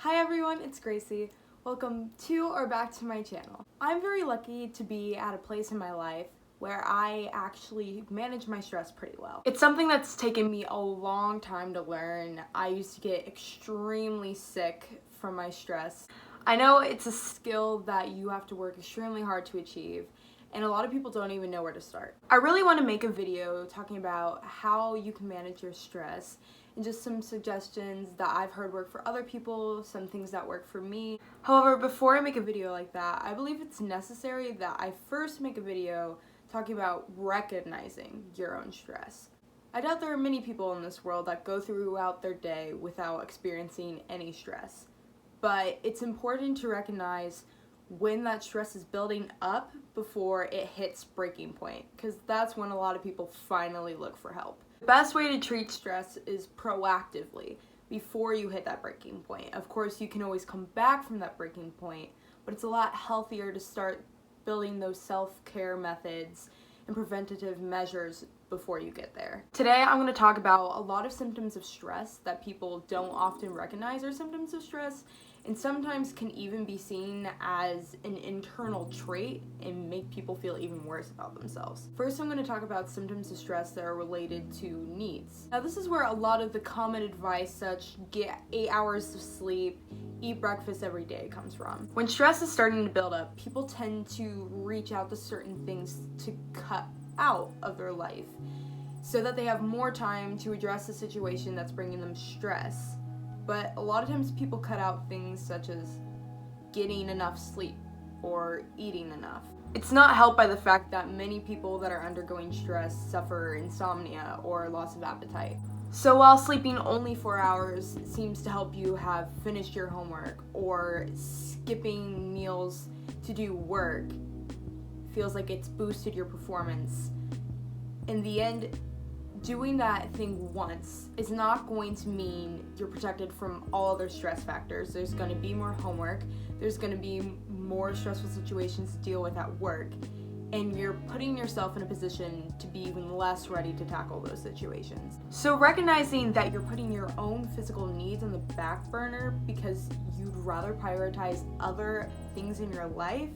Hi everyone, it's Gracie. Welcome to or back to my channel. I'm very lucky to be at a place in my life where I actually manage my stress pretty well. It's something that's taken me a long time to learn. I used to get extremely sick from my stress. I know it's a skill that you have to work extremely hard to achieve, and a lot of people don't even know where to start. I really want to make a video talking about how you can manage your stress and just some suggestions that I've heard work for other people, some things that work for me. However, before I make a video like that, I believe it's necessary that I first make a video talking about recognizing your own stress. I doubt there are many people in this world that go throughout their day without experiencing any stress, but it's important to recognize when that stress is building up before it hits breaking point, because that's when a lot of people finally look for help. The best way to treat stress is proactively, before you hit that breaking point. Of course, you can always come back from that breaking point, but it's a lot healthier to start building those self-care methods and preventative measures before you get there. Today, I'm going to talk about a lot of symptoms of stress that people don't often recognize are symptoms of stress, and sometimes can even be seen as an internal trait and make people feel even worse about themselves. First, I'm going to talk about symptoms of stress that are related to needs. Now, this is where a lot of the common advice such get 8 hours of sleep, eat breakfast every day comes from. When stress is starting to build up, people tend to reach out to certain things to cut out of their life so that they have more time to address the situation that's bringing them stress. But a lot of times people cut out things such as getting enough sleep or eating enough. It's not helped by the fact that many people that are undergoing stress suffer insomnia or loss of appetite. So while sleeping only 4 hours seems to help you have finished your homework, or skipping meals to do work feels like it's boosted your performance, in the end, doing that thing once is not going to mean you're protected from all other stress factors. There's going to be more homework, there's going to be more stressful situations to deal with at work, and you're putting yourself in a position to be even less ready to tackle those situations. So recognizing that you're putting your own physical needs on the back burner because you'd rather prioritize other things in your life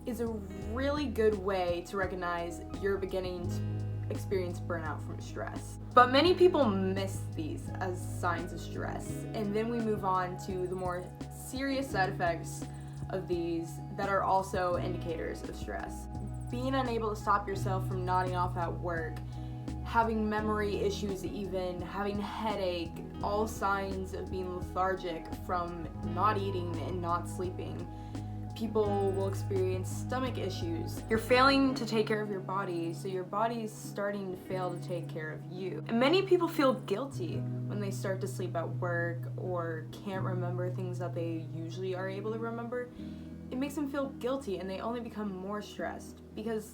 is a really good way to recognize you're beginning to experience burnout from stress. But many people miss these as signs of stress, and then we move on to the more serious side effects of these that are also indicators of stress. Being unable to stop yourself from nodding off at work, having memory issues, even having a headache, all signs of being lethargic from not eating and not sleeping. People will experience stomach issues. You're failing to take care of your body, so your body's starting to fail to take care of you. And many people feel guilty when they start to sleep at work or can't remember things that they usually are able to remember. It makes them feel guilty, and they only become more stressed because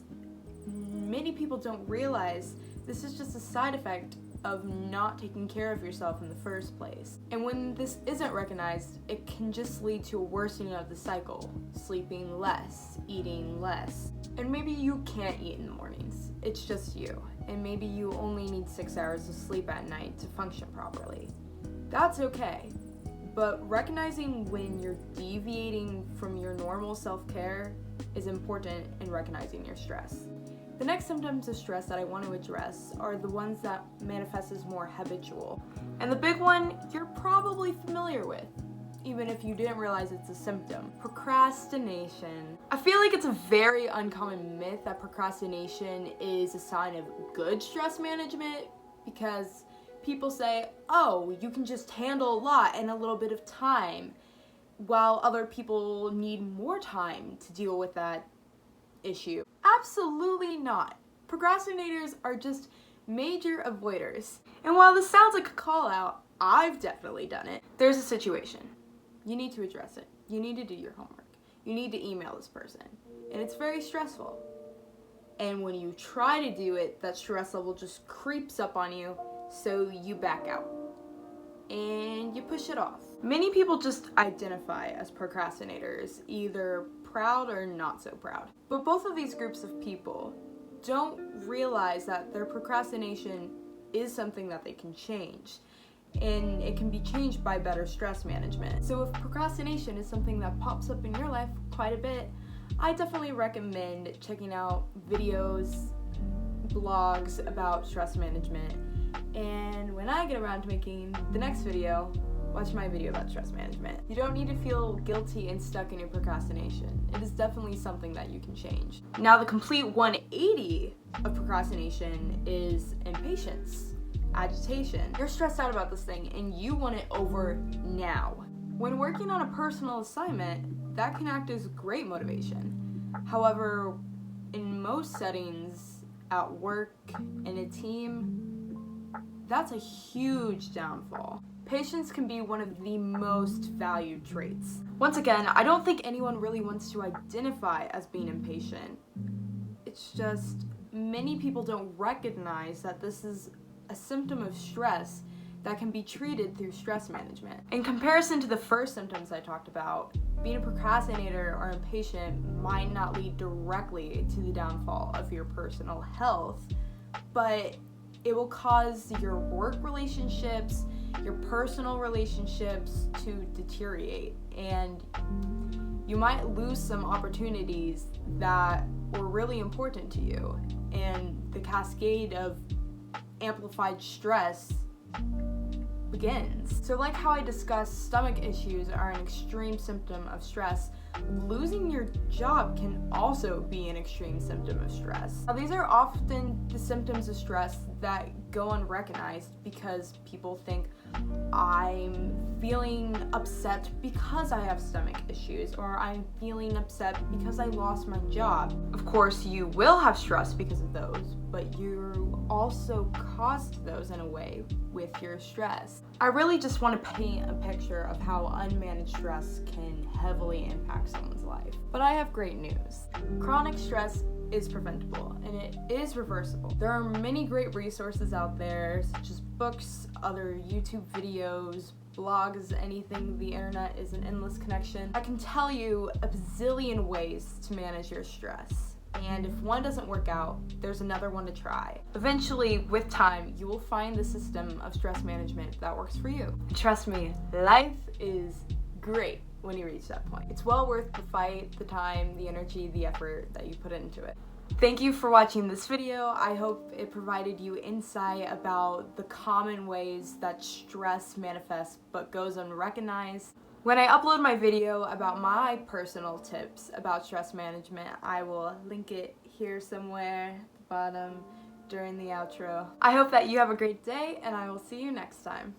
many people don't realize this is just a side effect of not taking care of yourself in the first place. And when this isn't recognized, it can just lead to a worsening of the cycle, sleeping less, eating less. And maybe you can't eat in the mornings, it's just you. And maybe you only need 6 hours of sleep at night to function properly. That's okay. But recognizing when you're deviating from your normal self-care is important in recognizing your stress. The next symptoms of stress that I want to address are the ones that manifest as more habitual. And the big one you're probably familiar with, even if you didn't realize it's a symptom: procrastination. I feel like it's a very uncommon myth that procrastination is a sign of good stress management, because people say, oh, you can just handle a lot in a little bit of time, while other people need more time to deal with that issue. Absolutely not. Procrastinators are just major avoiders. And while this sounds like a call out, I've definitely done it. There's a situation. You need to address it. You need to do your homework. You need to email this person. And it's very stressful. And when you try to do it, that stress level just creeps up on you, so you back out and you push it off. Many people just identify as procrastinators, either proud or not so proud. But both of these groups of people don't realize that their procrastination is something that they can change. and it can be changed by better stress management. So if procrastination is something that pops up in your life quite a bit, I definitely recommend checking out videos, blogs about stress management. And when I get around to making the next video, watch my video about stress management. You don't need to feel guilty and stuck in your procrastination. It is definitely something that you can change. Now, the complete 180 of procrastination is impatience, agitation. You're stressed out about this thing and you want it over now. When working on a personal assignment, that can act as great motivation. However, in most settings, at work, in a team, that's a huge downfall. Patience can be one of the most valued traits. Once again, I don't think anyone really wants to identify as being impatient. It's just many people don't recognize that this is a symptom of stress that can be treated through stress management. In comparison to the first symptoms I talked about, being a procrastinator or impatient might not lead directly to the downfall of your personal health, but it will cause your work relationships, your personal relationships to deteriorate, and you might lose some opportunities that were really important to you, and the cascade of amplified stress begins. So like how I discussed stomach issues are an extreme symptom of stress, losing your job can also be an extreme symptom of stress. Now, these are often the symptoms of stress that go unrecognized because people think I'm feeling upset because I have stomach issues, or I'm feeling upset because I lost my job. Of course, you will have stress because of those, but you also caused those in a way with your stress. I really just want to paint a picture of how unmanaged stress can heavily impact someone's life. But I have great news. Chronic stress is preventable and it is reversible. There are many great resources out there, such as books, other YouTube videos, blogs, anything. The internet is an endless connection. I can tell you a bazillion ways to manage your stress. And if one doesn't work out, there's another one to try. Eventually, with time, you will find the system of stress management that works for you. And trust me, life is great when you reach that point. It's well worth the fight, the time, the energy, the effort that you put into it. Thank you for watching this video. I hope it provided you insight about the common ways that stress manifests but goes unrecognized. When I upload my video about my personal tips about stress management, I will link it here somewhere at the bottom during the outro. I hope that you have a great day, and I will see you next time.